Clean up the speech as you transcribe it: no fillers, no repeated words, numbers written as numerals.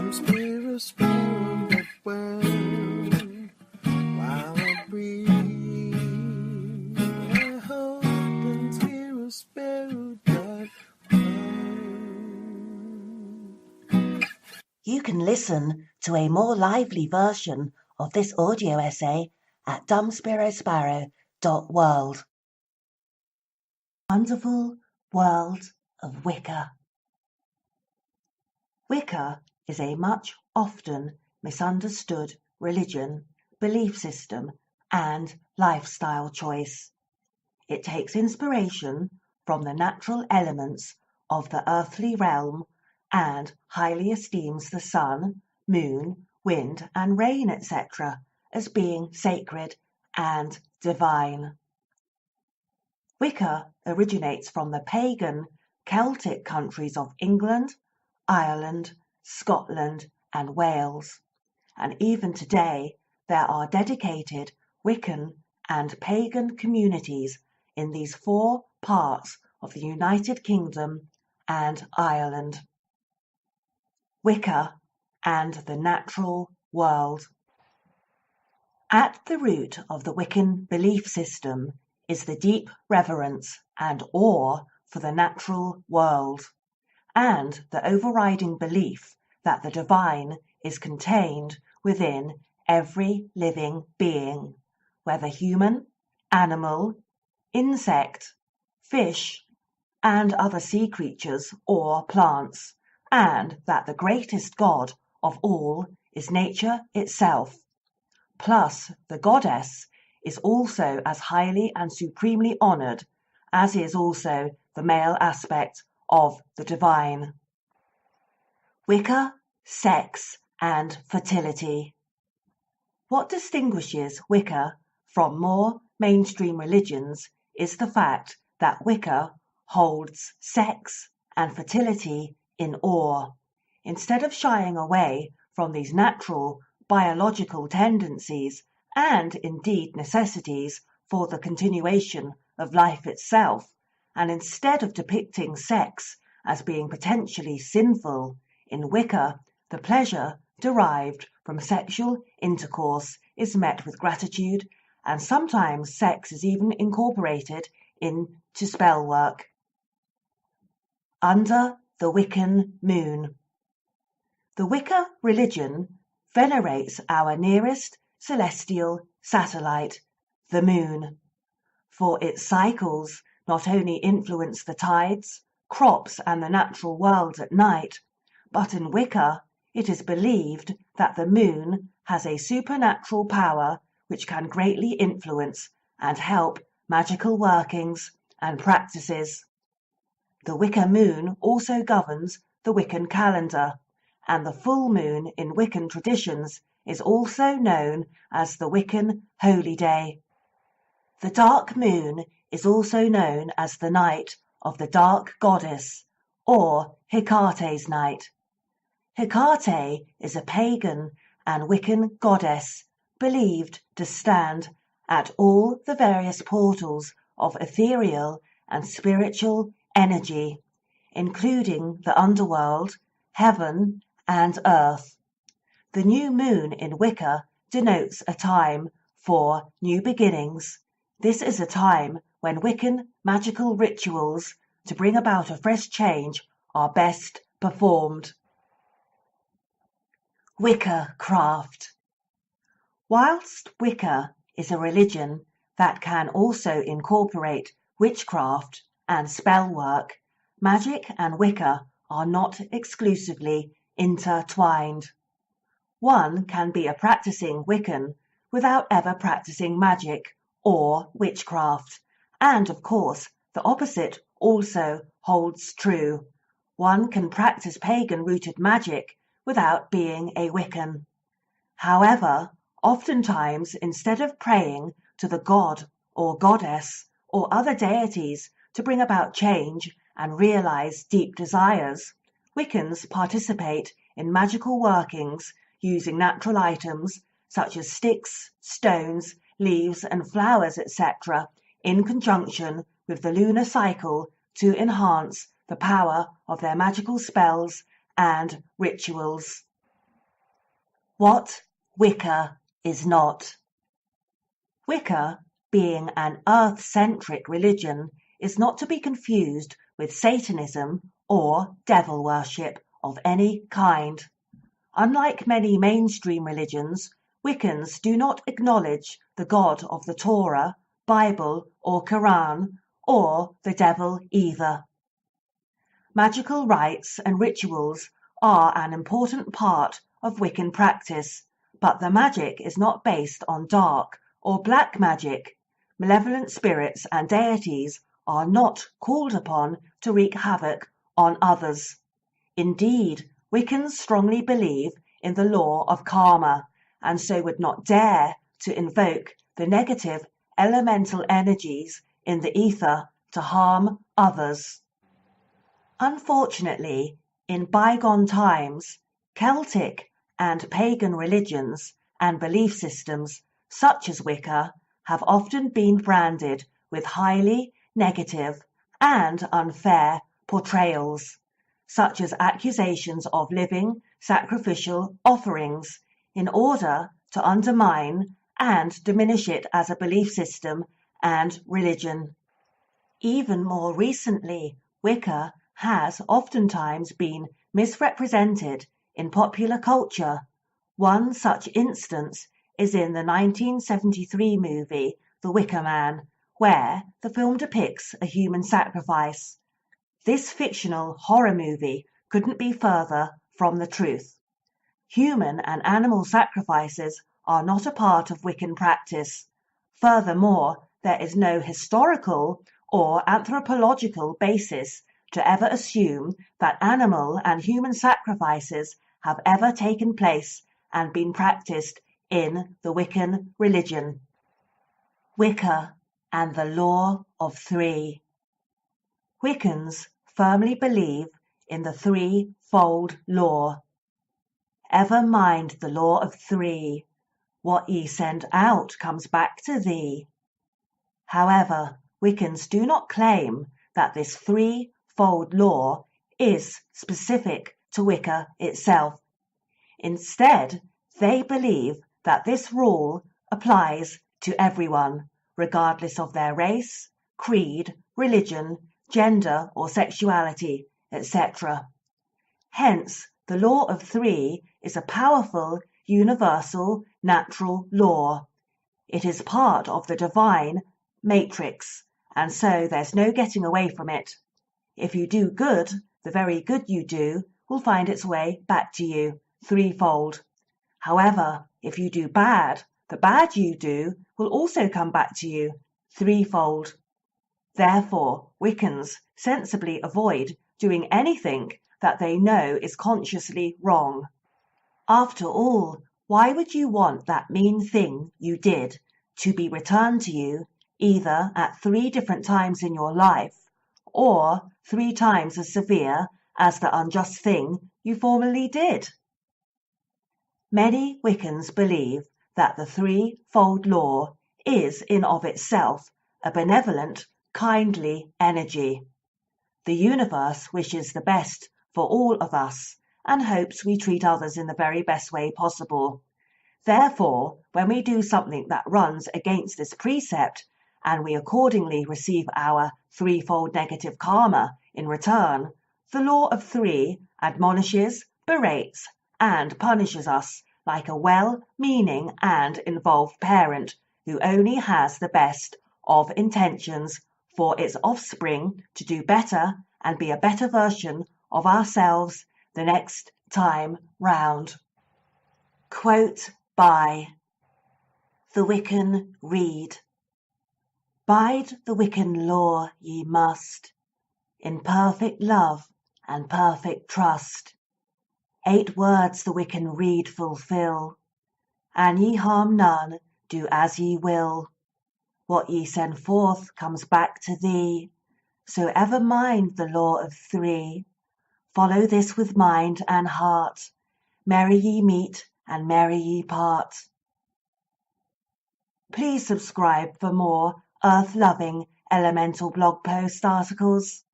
I'm spirit, spirit of world. While I breathe, I hope and spirit, spirit that world. You can listen to a more lively version of this audio essay at dumbspirosparrow.world. Wonderful World of Wicca. Wicca is a much often misunderstood religion, belief system, and lifestyle choice. It takes inspiration from the natural elements of the earthly realm and highly esteems the sun, moon, wind, and rain, etc., as being sacred and divine. Wicca originates from the pagan Celtic countries of England, Ireland, Scotland, and Wales, and even today there are dedicated Wiccan and pagan communities in these 4 parts of the United Kingdom and Ireland. Wicca and the natural world. At the root of the Wiccan belief system is the deep reverence and awe for the natural world, and the overriding belief that the divine is contained within every living being, whether human, animal, insect, fish, and other sea creatures or plants, and that the greatest God of all is nature itself. Plus, the goddess is also as highly and supremely honored as is also the male aspect of the divine. Wicca, sex, and fertility. What distinguishes Wicca from more mainstream religions is the fact that Wicca holds sex and fertility in awe, instead of shying away from these natural biological tendencies and indeed necessities for the continuation of life itself, and instead of depicting sex as being potentially sinful, in Wicca the pleasure derived from sexual intercourse is met with gratitude, and sometimes sex is even incorporated into spell work. Under the Wiccan moon. The Wicca religion venerates our nearest celestial satellite, the moon, for its cycles not only influence the tides, crops, and the natural world at night, but in Wicca it is believed that the moon has a supernatural power which can greatly influence and help magical workings and practices. The Wicca moon also governs the Wiccan calendar, and the full moon in Wiccan traditions is also known as the Wiccan Holy Day. The dark moon is also known as the night of the dark goddess, or Hecate's night. Hecate is a pagan and Wiccan goddess believed to stand at all the various portals of ethereal and spiritual energy, including the underworld, heaven, and earth. The new moon in Wicca denotes a time for new beginnings. This is a time when Wiccan magical rituals to bring about a fresh change are best performed. Wicca craft. Whilst Wicca is a religion that can also incorporate witchcraft and spell work, magic and Wicca are not exclusively intertwined. One can be a practicing Wiccan without ever practicing magic or witchcraft, and of course the opposite also holds true. One can practice pagan-rooted magic without being a Wiccan. However, oftentimes instead of praying to the god or goddess or other deities to bring about change and realize deep desires, Wiccans participate in magical workings using natural items such as sticks, stones, leaves, and flowers, etc., in conjunction with the lunar cycle to enhance the power of their magical spells and rituals. What Wicca is not. Wicca, being an earth-centric religion, is not to be confused with Satanism or devil worship of any kind. Unlike many mainstream religions, Wiccans do not acknowledge the God of the Torah, Bible or Quran, or the devil either. Magical rites and rituals are an important part of Wiccan practice, but the magic is not based on dark or black magic. Malevolent spirits and deities are not called upon to wreak havoc on others. Indeed, Wiccans strongly believe in the law of karma, and so would not dare to invoke the negative elemental energies in the ether to harm others. Unfortunately, in bygone times, Celtic and pagan religions and belief systems, such as Wicca, have often been branded with highly negative and unfair portrayals, such as accusations of living sacrificial offerings, in order to undermine and diminish it as a belief system and religion. Even more recently, Wicca has oftentimes been misrepresented in popular culture. One such instance is in the 1973 movie The Wicker Man, where the film depicts a human sacrifice. This fictional horror movie couldn't be further from the truth. Human and animal sacrifices are not a part of Wiccan practice. Furthermore, there is no historical or anthropological basis to ever assume that animal and human sacrifices have ever taken place and been practiced in the Wiccan religion. Wicca and the Law of Three. Wiccans firmly believe in the threefold law. Ever mind the law of three. What ye send out comes back to thee. However, Wiccans do not claim that this threefold law is specific to Wicca itself. Instead, they believe that this rule applies to everyone, regardless of their race, creed, religion, gender or sexuality, etc. Hence, the law of three is a powerful, universal, natural law. It is part of the divine matrix, and so there's no getting away from it. If you do good, the very good you do will find its way back to you, threefold. However, if you do bad, the bad you do will also come back to you, threefold. Therefore, Wiccans sensibly avoid doing anything that they know is consciously wrong. After all, why would you want that mean thing you did to be returned to you either at 3 different times in your life or 3 times as severe as the unjust thing you formerly did? Many Wiccans believe that the threefold law is in of itself a benevolent, kindly energy. The universe wishes the best for all of us and hopes we treat others in the very best way possible. Therefore, when we do something that runs against this precept and we accordingly receive our threefold negative karma in return, the law of three admonishes, berates, and punishes us like a well-meaning and involved parent who only has the best of intentions for its offspring to do better and be a better version of ourselves the next time round. Quote by the Wiccan Reed. Bide the Wiccan law ye must, in perfect love and perfect trust. 8 words the Wiccan Reed fulfill, an ye harm none, do as ye will. What ye send forth comes back to thee, so ever mind the law of three. Follow this with mind and heart, merry ye meet and merry ye part. Please subscribe for more earth-loving elemental blog post articles.